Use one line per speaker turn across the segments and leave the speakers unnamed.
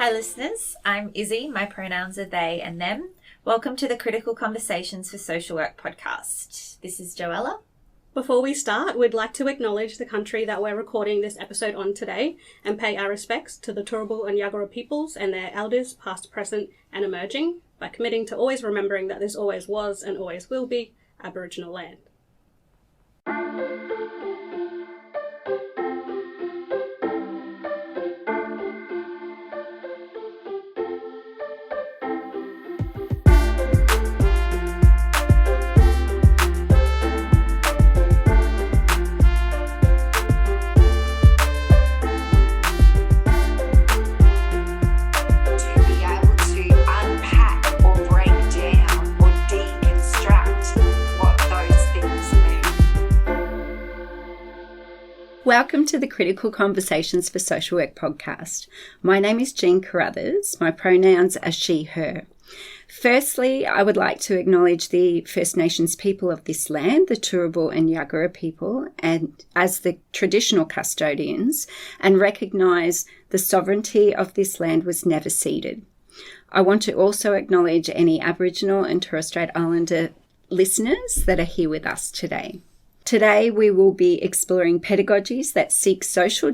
Hi listeners, I'm Izzy, my pronouns are they and them. Welcome to the Critical Conversations for Social Work podcast. This is Joella.
Before we start, we'd like to acknowledge the country that we're recording this episode on today and pay our respects to the Turrbal and Yagara peoples and their elders, past, present and emerging, by committing to always remembering that this always was and always will be Aboriginal land.
Welcome to the Critical Conversations for Social Work podcast. My name is Jean Carruthers. My pronouns are she, her. Firstly, I would like to acknowledge the First Nations people of this land, the Turrbal and Yagara people, and as the traditional custodians, and recognise the sovereignty of this land was never ceded. I want to also acknowledge any Aboriginal and Torres Strait Islander listeners that are here with us today. Today, we will be exploring pedagogies that seek socially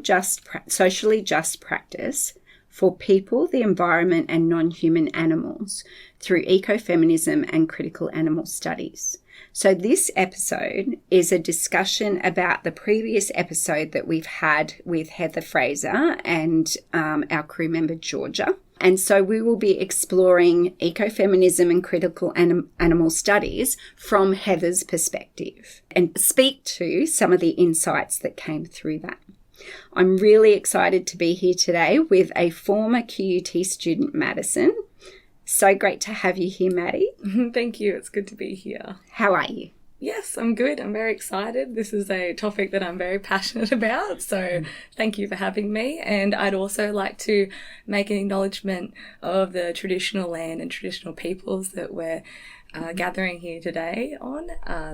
just practice for people, the environment, and non-human animals through ecofeminism and critical animal studies. So this episode is a discussion about the previous episode that we've had with Heather Fraser and our crew member, Georgia. And so we will be exploring ecofeminism and critical animal studies from Heather's perspective and speak to some of the insights that came through that. I'm really excited to be here today with a former QUT student, Madison. So great to have you here, Maddy.
Thank you. It's good to be here.
How are you?
Yes, I'm good. I'm very excited. This is a topic that I'm very passionate about. So thank you for having me. And I'd also like to make an acknowledgement of the traditional land and traditional peoples that we're gathering here today on,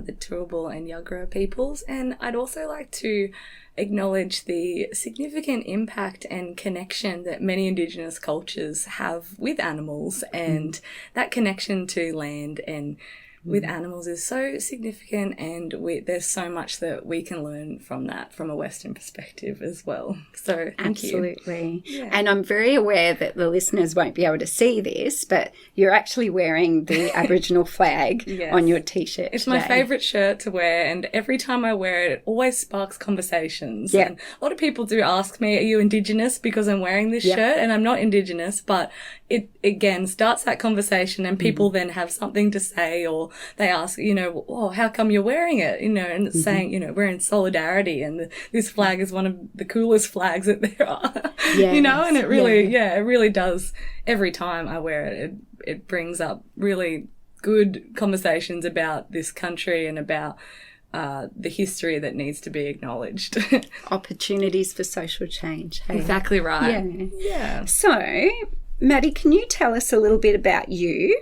the Turrbal and Yagara peoples. And I'd also like to acknowledge the significant impact and connection that many Indigenous cultures have with animals, and that connection to land and with animals is so significant, and there's so much that we can learn from that from a Western perspective as well. So thank you.
Absolutely. Yeah. And I'm very aware that the listeners won't be able to see this, but you're actually wearing the Aboriginal flag on your T-shirt.
It's my favourite shirt to wear, and every time I wear it, it always sparks conversations.
Yeah.
And a lot of people do ask me, are you Indigenous because I'm wearing this shirt? And I'm not Indigenous, but it again starts that conversation, and people then have something to say, or they ask, oh, how come you're wearing it? And it's saying, we're in solidarity, and this flag is one of the coolest flags that there are, and it really, it really does. Every time I wear it, it brings up really good conversations about this country and about the history that needs to be acknowledged.
Opportunities for social change. Hey?
Exactly right.
Yeah. So, Maddy, can you tell us a little bit about you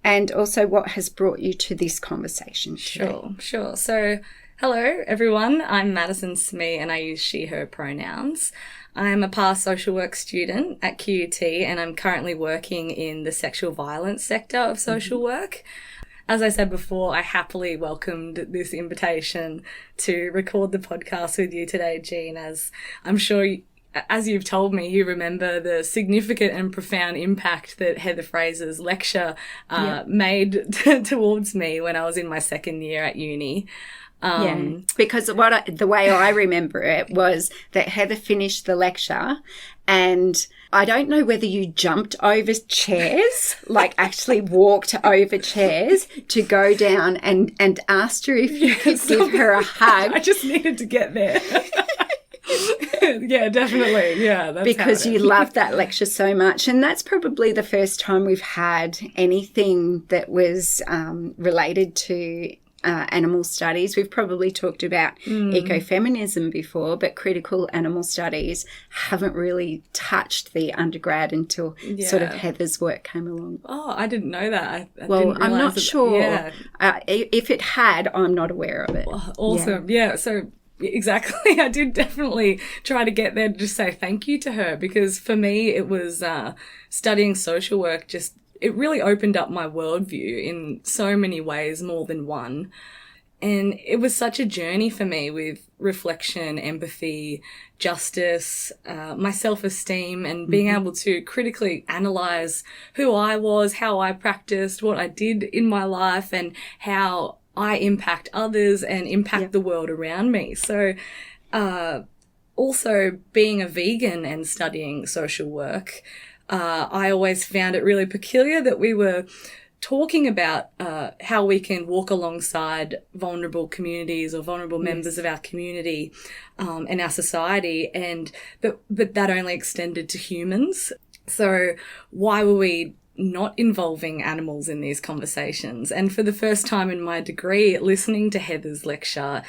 and also what has brought you to this conversation today?
Sure. So, hello, everyone. I'm Madison Smee, and I use she, her pronouns. I'm a past social work student at QUT, and I'm currently working in the sexual violence sector of social work. As I said before, I happily welcomed this invitation to record the podcast with you today, Jean, as I'm sure as you've told me, you remember the significant and profound impact that Heather Fraser's lecture made towards me when I was in my second year at uni.
Because the way I remember it was that Heather finished the lecture, and I don't know whether you jumped over chairs, like actually walked over chairs to go down and asked her if you could give her a hug.
I just needed to get there. Yeah, definitely. Yeah, that's
because you loved that lecture so much, and that's probably the first time we've had anything that was related to animal studies. We've probably talked about ecofeminism before, but critical animal studies haven't really touched the undergrad until sort of Heather's work came along.
Oh, I didn't know that.
I'm not sure. If it had, I'm not aware of it.
Awesome. Yeah. So Exactly. I did definitely try to get there to just say thank you to her, because for me it was studying social work it really opened up my worldview in so many ways, more than one. And it was such a journey for me with reflection, empathy, justice, my self-esteem, and being able to critically analyse who I was, how I practiced, what I did in my life, and how I impact others and impact the world around me. So also being a vegan and studying social work, I always found it really peculiar that we were talking about how we can walk alongside vulnerable communities or vulnerable members of our community and our society, but that only extended to humans. So why were we not involving animals in these conversations? And for the first time in my degree, listening to Heather's lecture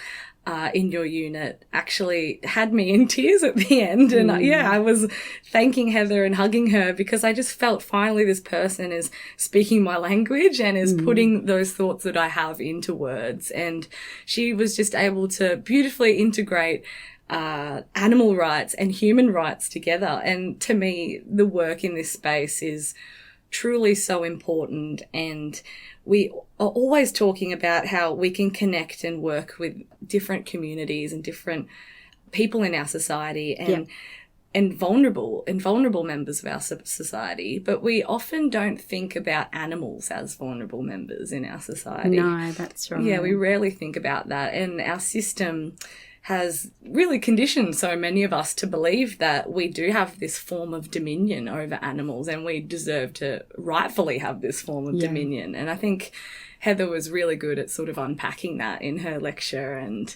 in your unit actually had me in tears at the end. And I was thanking Heather and hugging her, because I just felt finally this person is speaking my language and is putting those thoughts that I have into words. And she was just able to beautifully integrate animal rights and human rights together. And to me, the work in this space is truly so important, and we are always talking about how we can connect and work with different communities and different people in our society and vulnerable members of our society, but we often don't think about animals as vulnerable members in our society.
No, that's right.
Yeah, we rarely think about that, and our system has really conditioned so many of us to believe that we do have this form of dominion over animals, and we deserve to rightfully have this form of dominion. And I think Heather was really good at sort of unpacking that in her lecture. And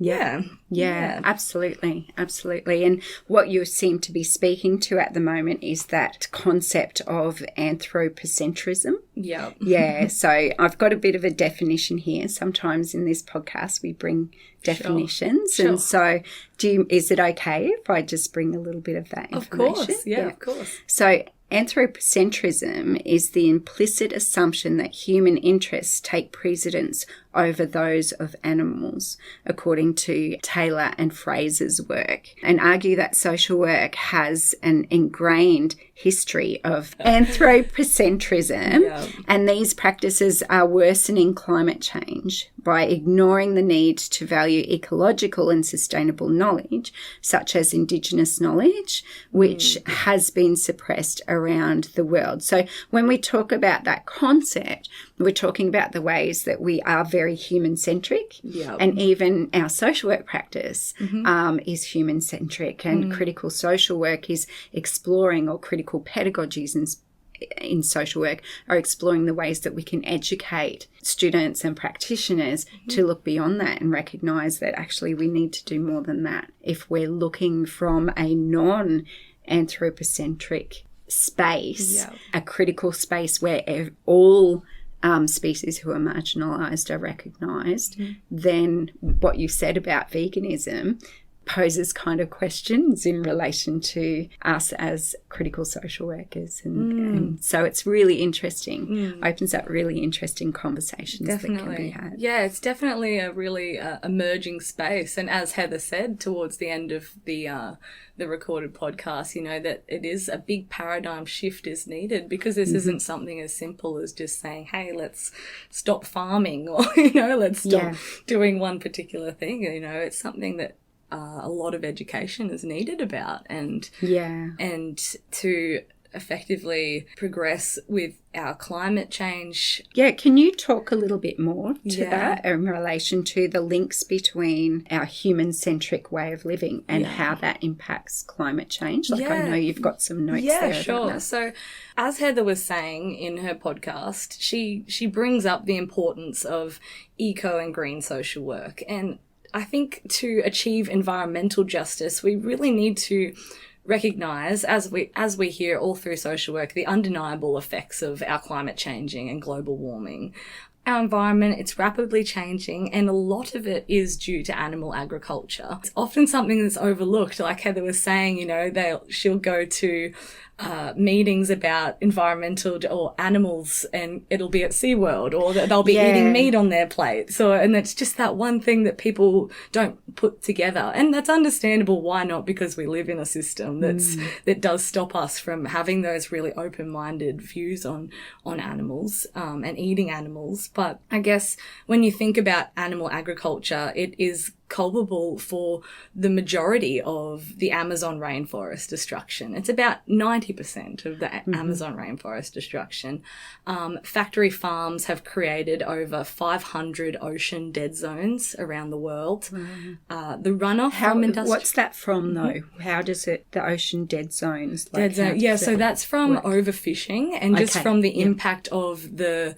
Yeah, absolutely. And what you seem to be speaking to at the moment is that concept of anthropocentrism.
Yeah.
Yeah, so I've got a bit of a definition here. Sometimes in this podcast we bring definitions.
Sure.
And so is it okay if I just bring a little bit of that information?
Of course, yeah, of course.
So anthropocentrism is the implicit assumption that human interests take precedence over those of animals, according to Taylor and Fraser's work, and argue that social work has an ingrained history of anthropocentrism, and these practices are worsening climate change by ignoring the need to value ecological and sustainable knowledge, such as Indigenous knowledge, which has been suppressed around the world. So when we talk about that concept, we're talking about the ways that we are very human-centric, and even our social work practice is human-centric, and critical social work is exploring, or critical pedagogies in social work are exploring the ways that we can educate students and practitioners to look beyond that and recognise that actually we need to do more than that if we're looking from a non-anthropocentric space, a critical space where all species who are marginalised are recognised. Then what you said about veganism poses kind of questions in relation to us as critical social workers. And so it's really interesting, opens up really interesting conversations that can be had.
Yeah, it's definitely a really emerging space. And as Heather said towards the end of the recorded podcast, you know, that it is a big paradigm shift is needed, because this isn't something as simple as just saying, hey, let's stop farming, or, you know, let's stop doing one particular thing. You know, it's something that a lot of education is needed about, and to effectively progress with our climate change.
Yeah, can you talk a little bit more to that in relation to the links between our human-centric way of living and how that impacts climate change? Like, I know you've got some notes there.
Yeah, sure. So as Heather was saying in her podcast, she brings up the importance of eco and green social work. And I think to achieve environmental justice, we really need to recognise, as we hear all through social work, the undeniable effects of our climate changing and global warming. Our environment, it's rapidly changing, and a lot of it is due to animal agriculture. It's often something that's overlooked. Like Heather was saying, you know, she'll go to meetings about environmental or animals, and it'll be at SeaWorld, or that they'll be eating meat on their plate. So, and it's just that one thing that people don't put together. And that's understandable. Why not? Because we live in a system that does stop us from having those really open-minded views on animals, and eating animals. But I guess when you think about animal agriculture, it is culpable for the majority of the Amazon rainforest destruction. It's about 90% of the Amazon rainforest destruction. Factory farms have created over 500 ocean dead zones around the world. The runoff from industry...
What's that from, though? How does it, the ocean dead zones?
Dead zone. Yeah, so that's from overfishing and just from the impact of the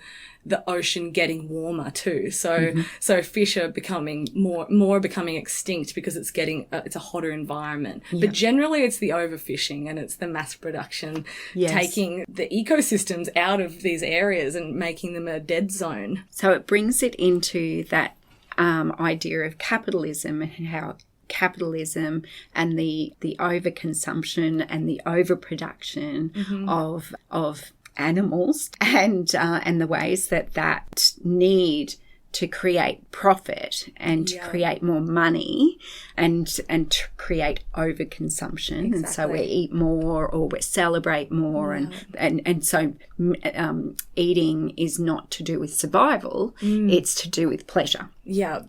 ocean getting warmer too. So so fish are becoming more becoming extinct because it's getting it's a hotter environment. But generally it's the overfishing and it's the mass production taking the ecosystems out of these areas and making them a dead zone.
So it brings it into that idea of capitalism and how capitalism and the overconsumption and the overproduction of animals and the ways that need to create profit and to create more money and to create overconsumption. And so we eat more or we celebrate more and so eating is not to do with survival, it's to do with pleasure.
Yeah,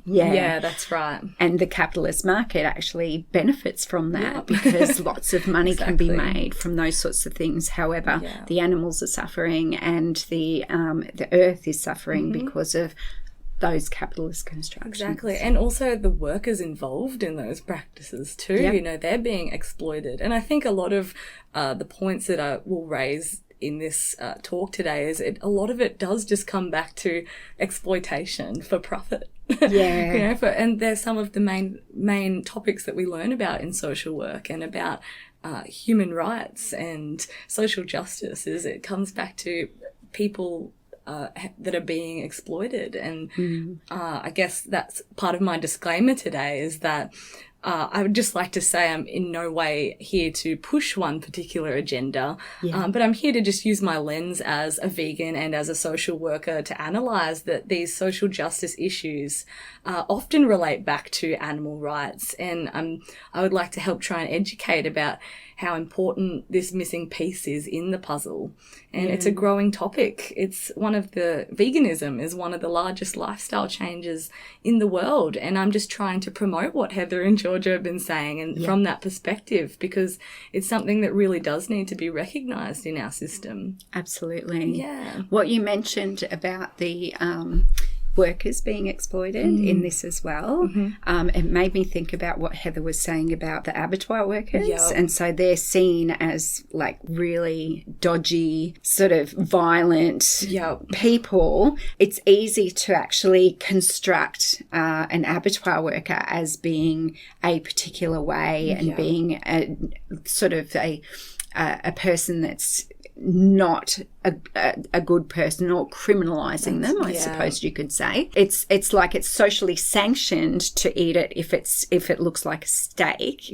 that's right.
And the capitalist market actually benefits from that because lots of money can be made from those sorts of things. However, the animals are suffering and the earth is suffering because of those capitalist constructions.
Exactly. And also the workers involved in those practices too. You know, they're being exploited. And I think a lot of the points that I will raise in this talk today is a lot of it does just come back to exploitation for profit. You know, and there's some of the main topics that we learn about in social work and about human rights and social justice is it comes back to people that are being exploited. And I guess that's part of my disclaimer today is that I would just like to say I'm in no way here to push one particular agenda, but I'm here to just use my lens as a vegan and as a social worker to analyse that these social justice issues often relate back to animal rights. And I would like to help try and educate about how important this missing piece is in the puzzle. And it's a growing topic. Veganism is one of the largest lifestyle changes in the world. And I'm just trying to promote what Heather and Georgia have been saying and from that perspective, because it's something that really does need to be recognised in our system.
Absolutely.
Yeah.
What you mentioned about the workers being exploited in this as well. It made me think about what Heather was saying about the abattoir workers. And so they're seen as like really dodgy, sort of violent people. It's easy to actually construct an abattoir worker as being a particular way and being a sort of a person that's not a good person or criminalising them, I suppose you could say. It's like it's socially sanctioned to eat it if it looks like a steak,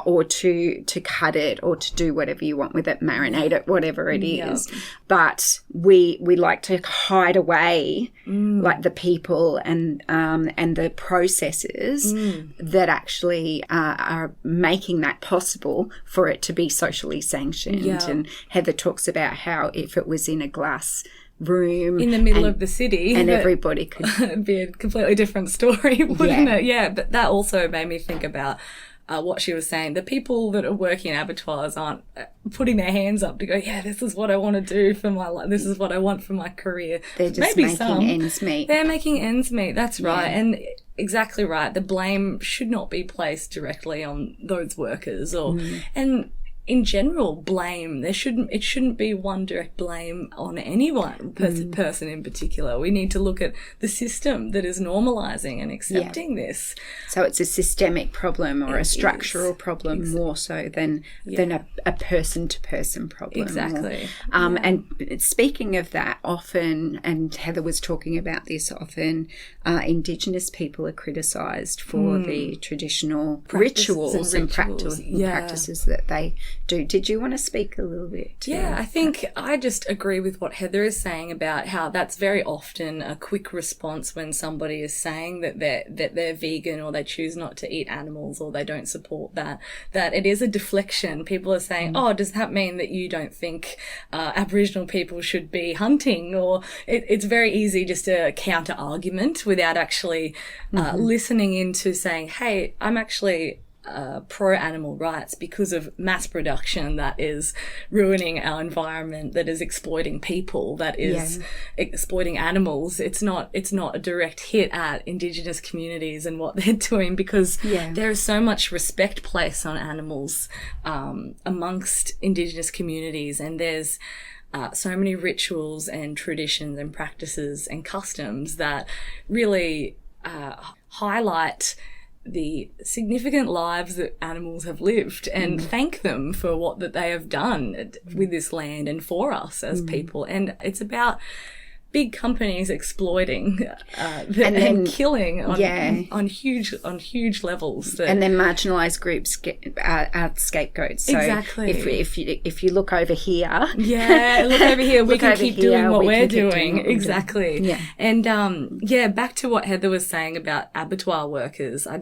or to cut it or to do whatever you want with it, marinate it, whatever it is. But we like to hide away like the people and the processes that actually are making that possible for it to be socially sanctioned. And Heather talks about how if it was in a glass room
in the middle of the city
and everybody could
it'd be a completely different story, wouldn't it? But that also made me think about what she was saying. The people that are working in abattoirs aren't putting their hands up to go, this is what I want to do for my life, this is what I want for my career.
They're just making ends meet.
They're making ends meet, that's right. And exactly right, the blame should not be placed directly on those workers and in general, blame. It shouldn't be one direct blame on any one person in particular. We need to look at the system that is normalising and accepting this.
So it's a systemic problem or a structural problem more so than a person-to-person problem.
Exactly.
And speaking of that, often, and Heather was talking about this often, Indigenous people are criticised for the traditional rituals and practices that they do. Did you want to speak a little bit?
Yeah, I think I just agree with what Heather is saying about how that's very often a quick response when somebody is saying that they're vegan or they choose not to eat animals or they don't support that it is a deflection. People are saying, oh, does that mean that you don't think Aboriginal people should be hunting? Or it's very easy just a counter argument without actually listening into saying, hey, I'm actually pro-animal rights because of mass production that is ruining our environment, that is exploiting people, that is exploiting animals. It's not a direct hit at Indigenous communities and what they're doing, because there is so much respect placed on animals amongst Indigenous communities, and there's so many rituals and traditions and practices and customs that really highlight the significant lives that animals have lived and thank them for what that they have done with this land and for us as people. And it's about big companies exploiting and killing on huge levels.
And then marginalised groups are scapegoats. So
exactly.
If you look over here,
look over here, we can keep doing what we're doing. Exactly.
Yeah.
And back to what Heather was saying about abattoir workers. I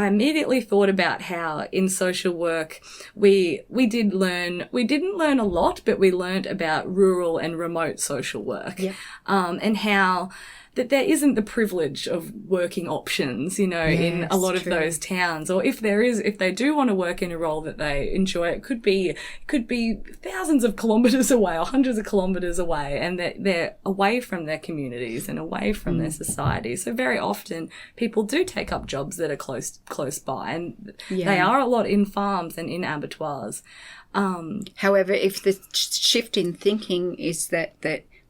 immediately thought about how in social work we didn't learn a lot, but we learned about rural and remote social work, and how that there isn't the privilege of working options, in a lot of those towns, or if they do want to work in a role that they enjoy, it could be thousands of kilometres away or hundreds of kilometres away, and they're away from their communities and away from their society. So very often people do take up jobs that are close by, and they are a lot in farms and in abattoirs.
However, if the shift in thinking is that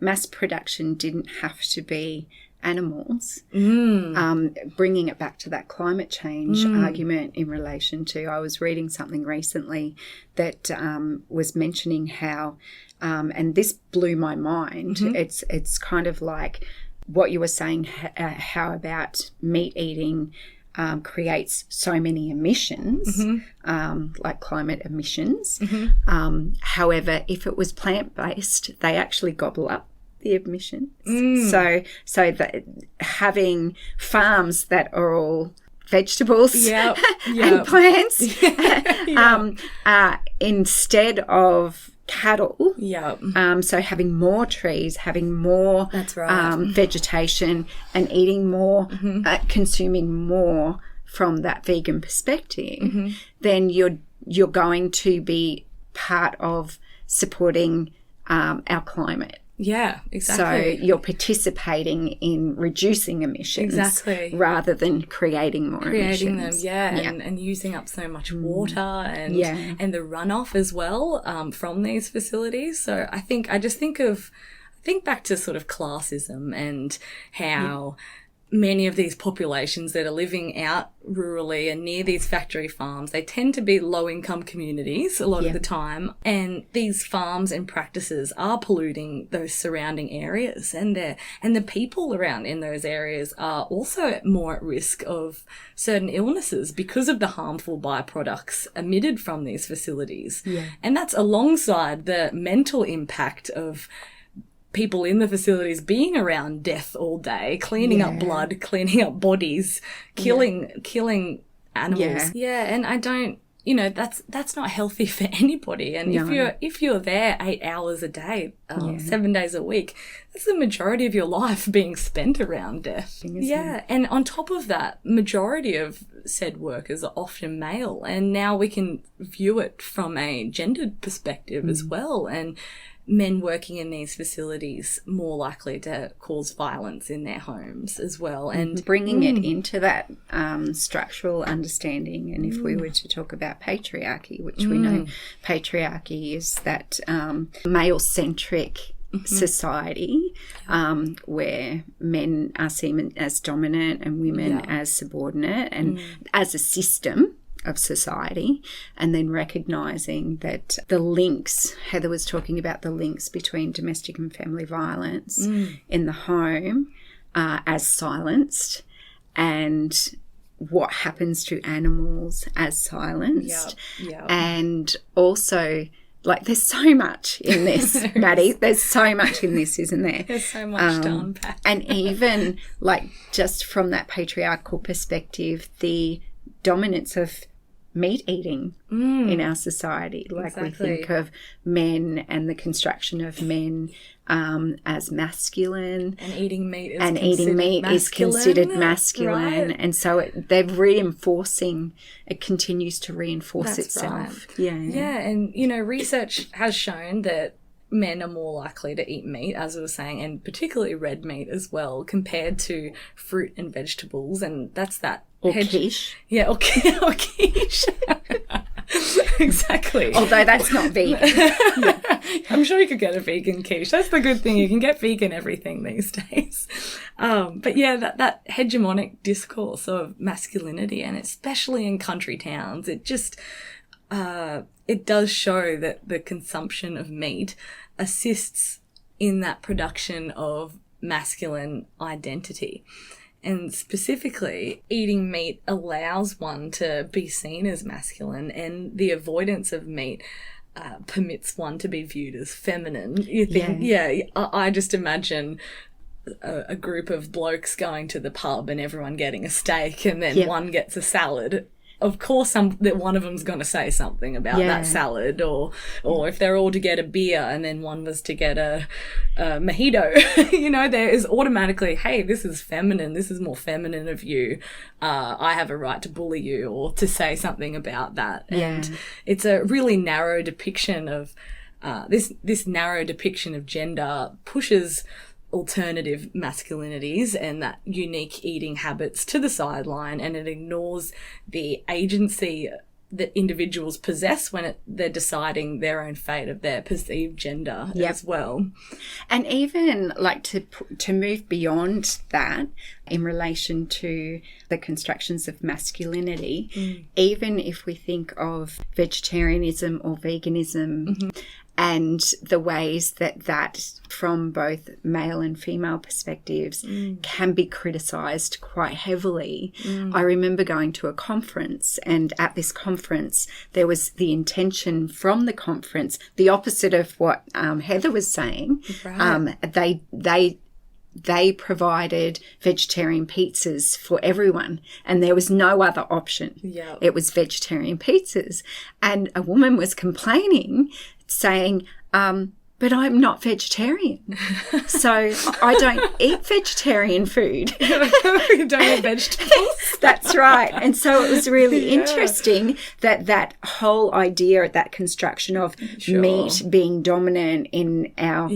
mass production didn't have to be animals, bringing it back to that climate change argument in relation to, I was reading something recently that was mentioning how, and this blew my mind, it's kind of like what you were saying, how about meat eating creates so many emissions, like climate emissions. However, if it was plant-based, they actually gobble up the emissions. So that having farms that are all vegetables and plants instead of cattle. So having more trees, having more vegetation, and eating more, consuming more from that vegan perspective, then you're going to be part of supporting our climate.
Yeah, exactly.
So you're participating in reducing emissions rather than creating more emissions.
And using up so much water and the runoff as well from these facilities. So I think back to sort of classism and how many of these populations that are living out rurally and near these factory farms, they tend to be low-income communities a lot of the time, and these farms and practices are polluting those surrounding areas, and the people around in those areas are also more at risk of certain illnesses because of the harmful byproducts emitted from these facilities. And that's alongside the mental impact of people in the facilities being around death all day, cleaning up blood, cleaning up bodies, killing animals. And I don't, that's not healthy for anybody. And if you're there 8 hours a day, 7 days a week, that's the majority of your life being spent around death. And on top of that, majority of said workers are often male, and now we can view it from a gendered perspective as well. And men working in these facilities more likely to cause violence in their homes as well. And
bringing it into that structural understanding. And if we were to talk about patriarchy, which we know patriarchy is that male-centric society where men are seen as dominant and women as subordinate, and as a system of society, and then recognising that the links, Heather was talking about the links between domestic and family violence in the home as silenced, and what happens to animals as silenced.
Yeah.
And also, like, there's so much in this, Maddy. There's so much in this, isn't there?
There's so much to unpack.
And even, like, just from that patriarchal perspective, the dominance of meat eating in our society. Like, we think of men and the construction of men as masculine.
And eating meat is
considered masculine.
Right.
And so they're reinforcing, it continues to reinforce
That's
itself.
right.
Yeah,
and, you know, research has shown that men are more likely to eat meat, as I was saying, and particularly red meat as well, compared to fruit and vegetables. And that's that.
Or quiche.
Yeah, or quiche. Exactly.
Although that's not vegan.
I'm sure you could get a vegan quiche. That's the good thing. You can get vegan everything these days. But yeah, that hegemonic discourse of masculinity, and especially in country towns, it just, it does show that the consumption of meat assists in that production of masculine identity. And specifically, eating meat allows one to be seen as masculine, and the avoidance of meat permits one to be viewed as feminine. You think, I just imagine a group of blokes going to the pub and everyone getting a steak, and then one gets a salad. Of course, that one of them's going to say something about that salad, or if they're all to get a beer and then one was to get a mojito, you know, there is automatically, hey, this is feminine. This is more feminine of you. I have a right to bully you or to say something about that.
Yeah.
And it's a really narrow depiction of this narrow depiction of gender pushes alternative masculinities and that unique eating habits to the sideline, and it ignores the agency that individuals possess when they're deciding their own fate of their perceived gender as well.
And even like to move beyond that in relation to the constructions of masculinity, even if we think of vegetarianism or veganism, and the ways that from both male and female perspectives can be criticised quite heavily. I remember going to a conference, and at this conference there was the intention from the conference, the opposite of what Heather was saying. Right. They provided vegetarian pizzas for everyone, and there was no other option.
Yep.
It was vegetarian pizzas. And a woman was complaining, saying, but I'm not vegetarian, so I don't eat vegetarian food.
You don't eat vegetables?
That's right. And so it was really interesting that whole idea, that construction of meat being dominant in our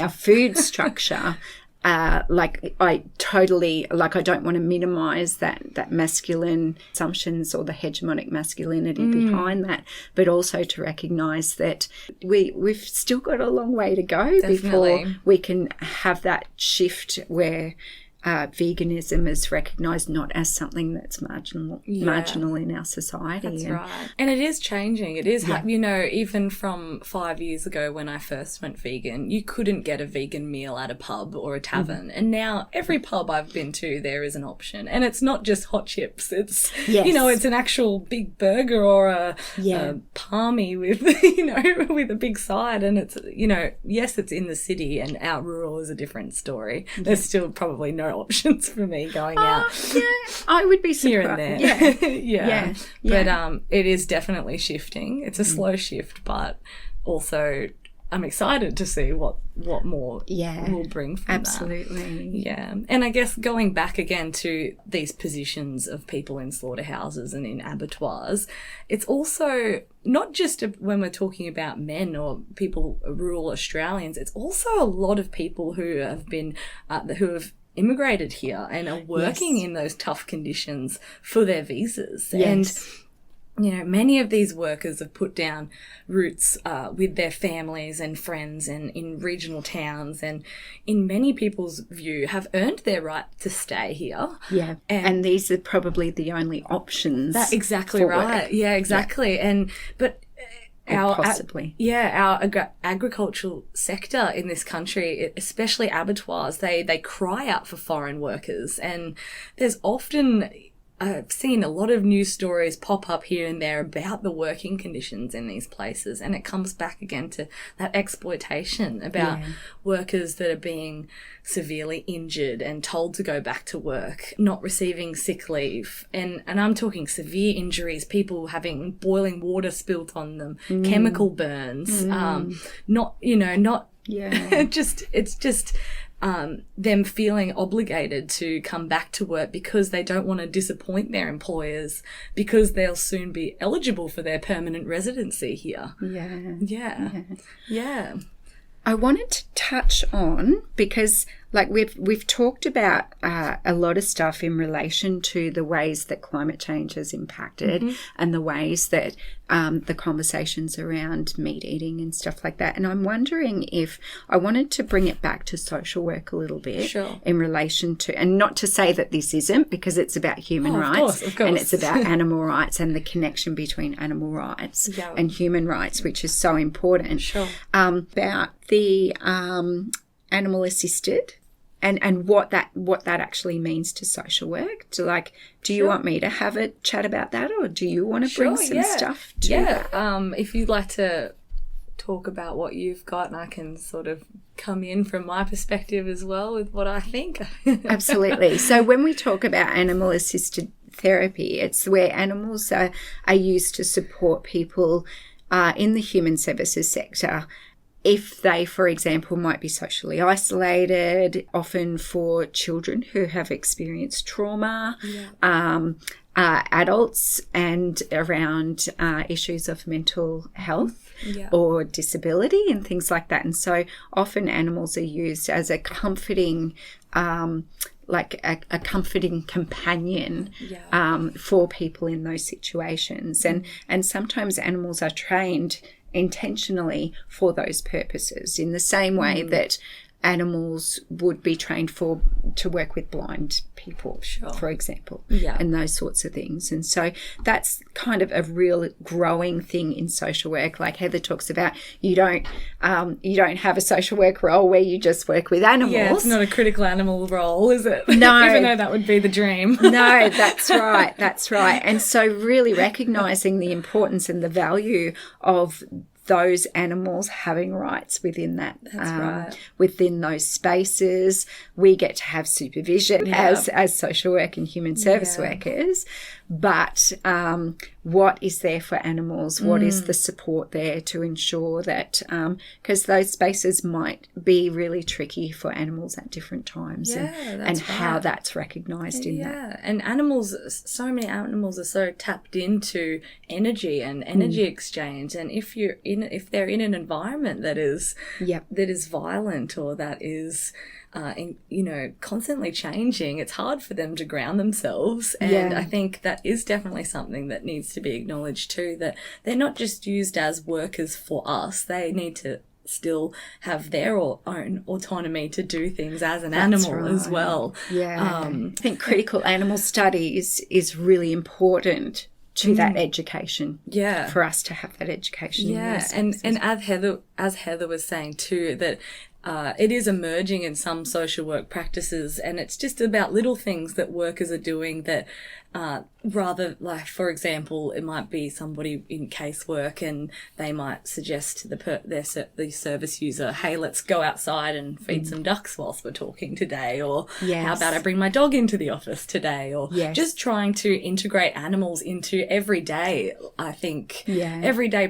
food structure. I don't want to minimize that masculine assumptions or the hegemonic masculinity behind that, but also to recognize that we've still got a long way to go before we can have that shift where veganism is recognised not as something that's marginal in our society.
That's right. And it is changing. It is, you know, even from 5 years ago when I first went vegan, you couldn't get a vegan meal at a pub or a tavern. And now every pub I've been to, there is an option. And it's not just hot chips. It's, you know, it's an actual big burger or a palmy with, you know, with a big side. And it's, you know, yes, it's in the city, and out rural is a different story. There's still probably no options for me going out.
I would be
here and there. But it is definitely shifting. It's a slow shift, but also I'm excited to see what more will bring from
absolutely.
that. And I guess going back again to these positions of people in slaughterhouses and in abattoirs, it's also not just when we're talking about men or people, rural Australians, it's also a lot of people who have been who have immigrated here and are working in those tough conditions for their visas. And, you know, many of these workers have put down roots with their families and friends and in regional towns, and in many people's view have earned their right to stay here.
And these are probably the only options.
That's exactly right. Work. Yeah, exactly. But our agricultural sector in this country, especially abattoirs, they cry out for foreign workers, and there's often I've seen a lot of news stories pop up here and there about the working conditions in these places, and it comes back again to that exploitation about workers that are being severely injured and told to go back to work, not receiving sick leave, and I'm talking severe injuries, people having boiling water spilt on them, chemical burns, it's just them feeling obligated to come back to work because they don't want to disappoint their employers because they'll soon be eligible for their permanent residency here. Yeah.
I wanted to touch on, because like we've talked about a lot of stuff in relation to the ways that climate change has impacted and the ways that the conversations around meat eating and stuff like that. And I'm wondering if I wanted to bring it back to social work a little bit in relation to, and not to say that this isn't, because it's about human rights
of course.
And it's about animal rights and the connection between animal rights and human rights, which is so important. About the animal assisted and what that actually means to social work. Do you want me to have a chat about that, or do you want to bring some stuff to that?
If you'd like to talk about what you've got, and I can sort of come in from my perspective as well with what I think.
Absolutely. So when we talk about animal assisted therapy, it's where animals are used to support people in the human services sector if they, for example, might be socially isolated, often for children who have experienced trauma, adults, and around issues of mental health or disability and things like that. And so often animals are used as a comforting a comforting companion for people in those situations. And sometimes animals are trained intentionally for those purposes, in the same way that animals would be trained to work with blind people, for example, and those sorts of things. And so that's kind of a real growing thing in social work. Like Heather talks about, you don't have a social work role where you just work with animals.
Yeah, it's not a critical animal role, is it?
No.
Even though that would be the dream.
No, that's right. That's right. And so really recognising the importance and the value of those animals having rights within that, within those spaces. We get to have supervision as social work and human service workers, but what is there for animals? What is the support there to ensure that, because those spaces might be really tricky for animals at different times, and how that's recognised in that.
And animals, so many animals are so tapped into energy and energy exchange, and if they're in an environment that is violent or that is constantly changing, it's hard for them to ground themselves. And I think that is definitely something that needs to be acknowledged too, that they're not just used as workers for us. They need to still have their own autonomy to do things as an animal as well.
I think critical animal studies is really important to that education. For us to have that education.
And as Heather was saying too, that it is emerging in some social work practices, and it's just about little things that workers are doing that rather, like, for example, it might be somebody in casework and they might suggest to the service user, hey, let's go outside and feed some ducks whilst we're talking today, or how about I bring my dog into the office today, or just trying to integrate animals into everyday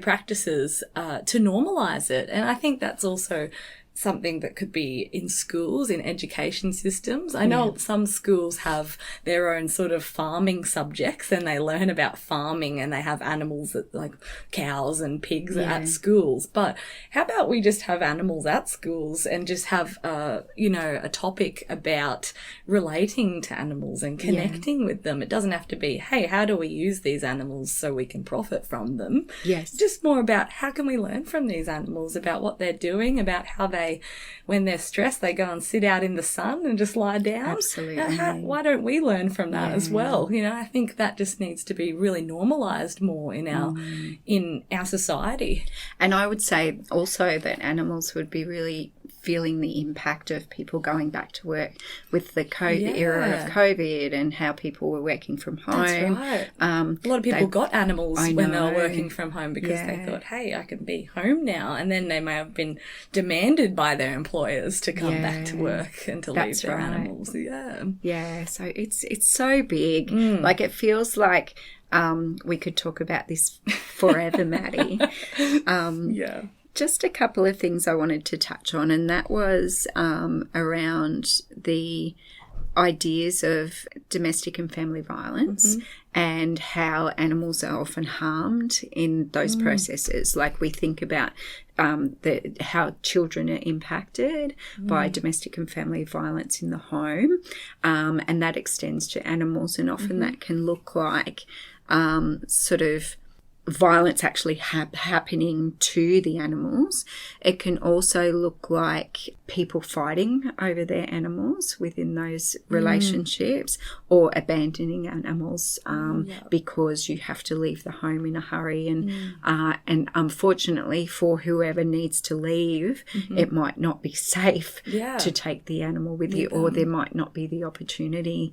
practices to normalise it. And I think that's also something that could be in schools, in education systems. I know some schools have their own sort of farming subjects, and they learn about farming and they have animals like cows and pigs at schools. But how about we just have animals at schools and just have, a topic about relating to animals and connecting with them? It doesn't have to be, hey, how do we use these animals so we can profit from them? Just more about how can we learn from these animals, about what they're doing, about how when they're stressed, they go and sit out in the sun and just lie down.
Absolutely.
Why don't we learn from that as well? I think that just needs to be really normalised more in our society.
And I would say also that animals would be really feeling the impact of people going back to work with the era of COVID and how people were working from home.
That's right. A lot of people got animals when they were working from home because they thought, hey, I can be home now. And then they may have been demanded by their employers to come back to work and to leave their animals. Yeah. So it's so big. Like, it feels like we could talk about this forever, Maddy. Just a couple of things I wanted to touch on, and that was around the ideas of domestic and family violence and how animals are often harmed in those processes. Like, we think about how children are impacted by domestic and family violence in the home, and that extends to animals, and often that can look like sort of violence actually happening to the animals. It can also look like people fighting over their animals within those relationships, or abandoning animals because you have to leave the home in a hurry, and unfortunately for whoever needs to leave, it might not be safe to take the animal with you, or there might not be the opportunity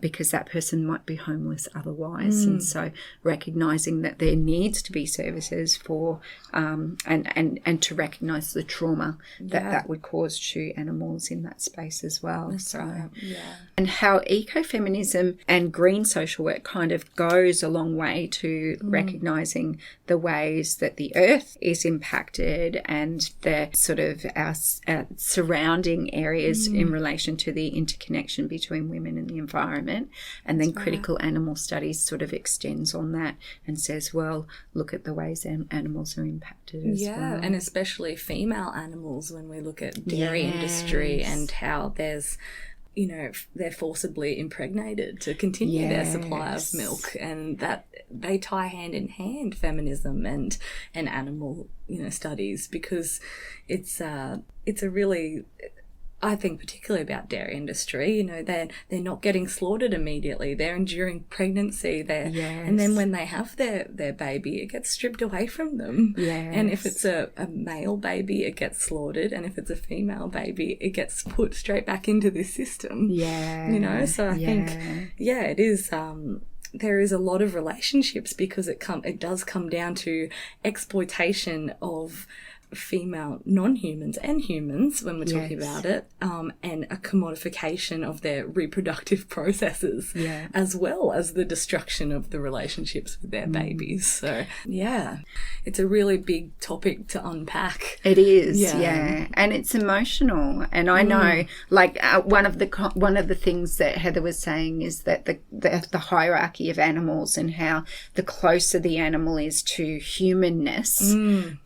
because that person might be homeless otherwise. And so recognising that there needs to be services for and to recognise the trauma that would cause to animals in that space as well. That's right.
And how ecofeminism and green social work kind of goes a long way to recognising the ways that the earth is impacted and the sort of our surrounding areas in relation to the interconnection between women and the environment. And then critical animal studies sort of extends on that and says, well, look at the ways animals are impacted as well.
And especially female animals, when we look at dairy industry and how there's, you know, they're forcibly impregnated to continue their supply of milk, and that they tie hand in hand, feminism and animal, you know, studies, because it's a really, I think particularly about dairy industry, you know, they're not getting slaughtered immediately. They're enduring pregnancy there. And then when they have their baby, it gets stripped away from them. And if it's a male baby, it gets slaughtered. And if it's a female baby, it gets put straight back into this system. You know, so I think, it is... there is a lot of relationships, because it does come down to exploitation of female non-humans and humans when we're talking about it, and a commodification of their reproductive processes, as well as the destruction of the relationships with their babies. So it's a really big topic to unpack.
It is, and it's emotional. And I know, like, one of the things that Heather was saying is that the hierarchy of animals, and how the closer the animal is to humanness,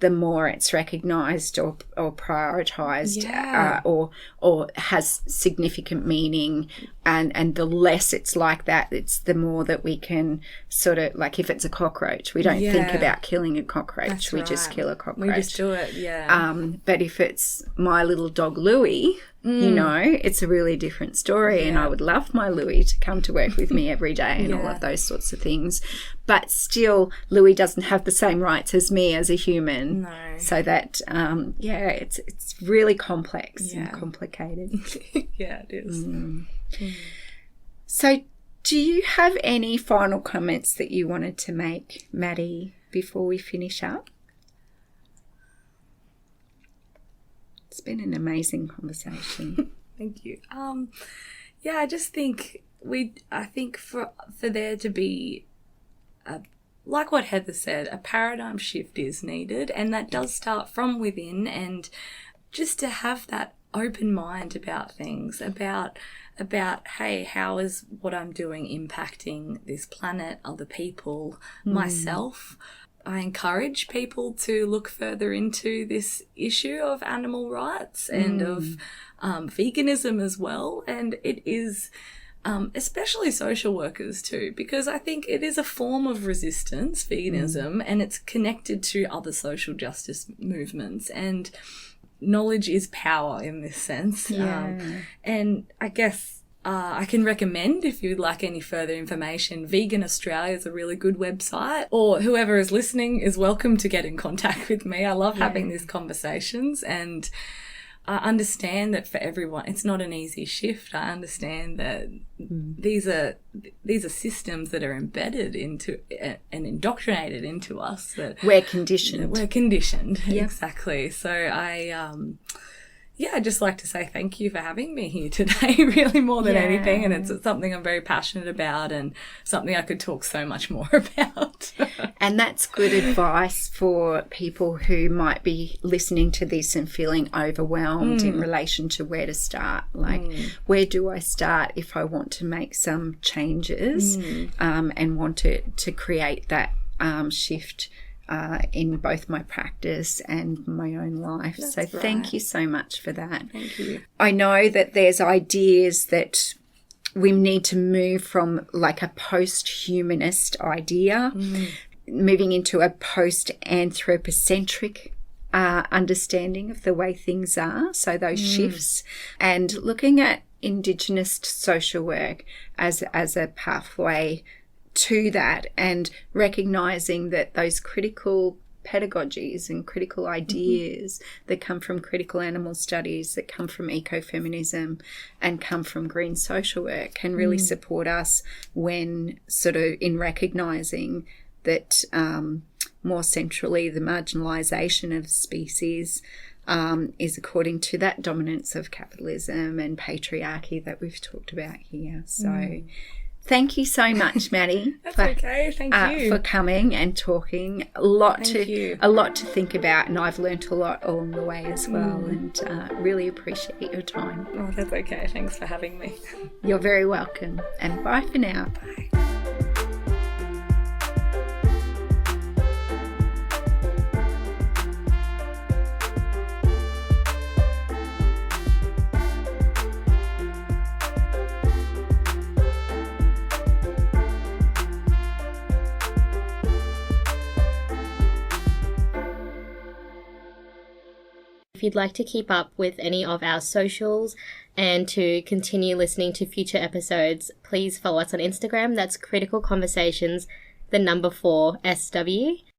the more it's recognised or prioritised, or has significant meaning, and the less it's like that, it's the more that we can sort of, like, if it's a cockroach, we don't think about killing a cockroach. We just kill a cockroach.
We just do it,
but if it's my little dog Louie, you know, it's a really different story, and I would love my Louie to come to work with me every day and all of those sorts of things. But still, Louie doesn't have the same rights as me as a human.
No.
So that, it's really complex and complicated.
It is.
So do you have any final comments that you wanted to make, Maddy, before we finish up? It's been an amazing conversation.
Thank you. I just think for there to be like what Heather said, a paradigm shift is needed, and that does start from within, and just to have that open mind about things, about hey, how is what I'm doing impacting this planet, other people, myself. I encourage people to look further into this issue of animal rights and of veganism as well. And it is, especially social workers too, because I think it is a form of resistance, veganism, and it's connected to other social justice movements. And knowledge is power in this sense. And I guess I can recommend, if you'd like any further information, Vegan Australia is a really good website, or whoever is listening is welcome to get in contact with me. I love having these conversations, and understand that for everyone, it's not an easy shift. I understand that these are systems that are embedded into and indoctrinated into us. That
we're conditioned.
Yep. Exactly. So I'd just like to say thank you for having me here today, really, more than anything. And it's something I'm very passionate about and something I could talk so much more about.
And that's good advice for people who might be listening to this and feeling overwhelmed in relation to where to start. Like, where do I start if I want to make some changes and want to create that shift in both my practice and my own life. That's so thank you so much for that.
Thank you.
I know that there's ideas that we need to move from like a post-humanist idea, moving into a post-anthropocentric understanding of the way things are. So those shifts, and looking at Indigenous social work as a pathway to that, and recognising that those critical pedagogies and critical ideas that come from critical animal studies, that come from ecofeminism and come from green social work can really support us when sort of in recognising that more centrally the marginalisation of species is according to that dominance of capitalism and patriarchy that we've talked about here. So thank you so much, Maddy.
That's okay. Thank you
for coming and talking. A lot to think about, and I've learnt a lot along the way as well. And really appreciate your time.
Oh, that's okay. Thanks for having me.
You're very welcome. And bye for now.
Bye.
If you'd like to keep up with any of our socials and to continue listening to future episodes, please follow us on Instagram. That's Critical Conversations, the number 4 SW.